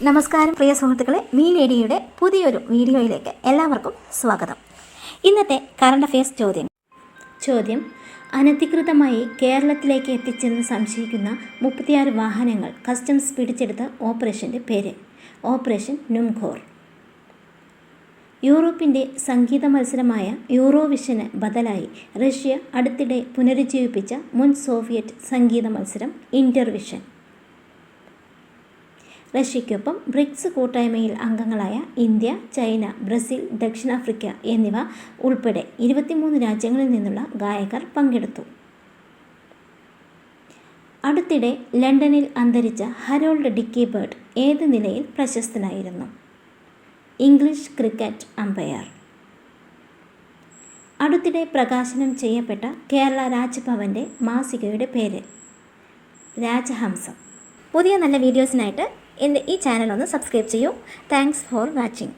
നമസ്കാരം പ്രിയ സുഹൃത്തുക്കളെ, മീ മീഡിയയുടെ പുതിയൊരു വീഡിയോയിലേക്ക് എല്ലാവർക്കും സ്വാഗതം. ഇന്നത്തെ കറണ്ട് അഫയേഴ്സ് ചോദ്യം അനധികൃതമായി കേരളത്തിലേക്ക് എത്തിച്ചെന്ന് സംശയിക്കുന്ന 36 വാഹനങ്ങൾ കസ്റ്റംസ് പിടിച്ചെടുത്ത ഓപ്പറേഷൻ്റെ പേര് ഓപ്പറേഷൻ നുംഖോർ. യൂറോപ്പിൻ്റെ സംഗീത മത്സരമായ യൂറോവിഷന് ബദലായി റഷ്യ അടുത്തിടെ പുനരുജ്ജീവിപ്പിച്ച മുൻ സോവിയറ്റ് സംഗീത മത്സരം ഇന്റർവിഷൻ. റഷ്യയ്ക്കൊപ്പം ബ്രിക്സ് കൂട്ടായ്മയിൽ അംഗങ്ങളായ ഇന്ത്യ, ചൈന, ബ്രസീൽ, ദക്ഷിണാഫ്രിക്ക എന്നിവ ഉൾപ്പെടെ 23 രാജ്യങ്ങളിൽ നിന്നുള്ള ഗായകർ പങ്കെടുത്തു. അടുത്തിടെ ലണ്ടനിൽ അന്തരിച്ച ഹരോൾഡ് ഡിക്കി ബേർഡ് ഏത് നിലയിൽ പ്രശസ്തനായിരുന്നു? English cricket umpire. അടുത്തിടെ പ്രകാശനം ചെയ്യപ്പെട്ട കേരള രാജ്ഭവൻ്റെ മാസികയുടെ പേര് രാജഹംസം. പുതിയ നല്ല വീഡിയോസിനായിട്ട് എൻ്റെ ഈ ചാനൽ ഒന്ന് സബ്സ്ക്രൈബ് ചെയ്യൂ. Thanks for watching.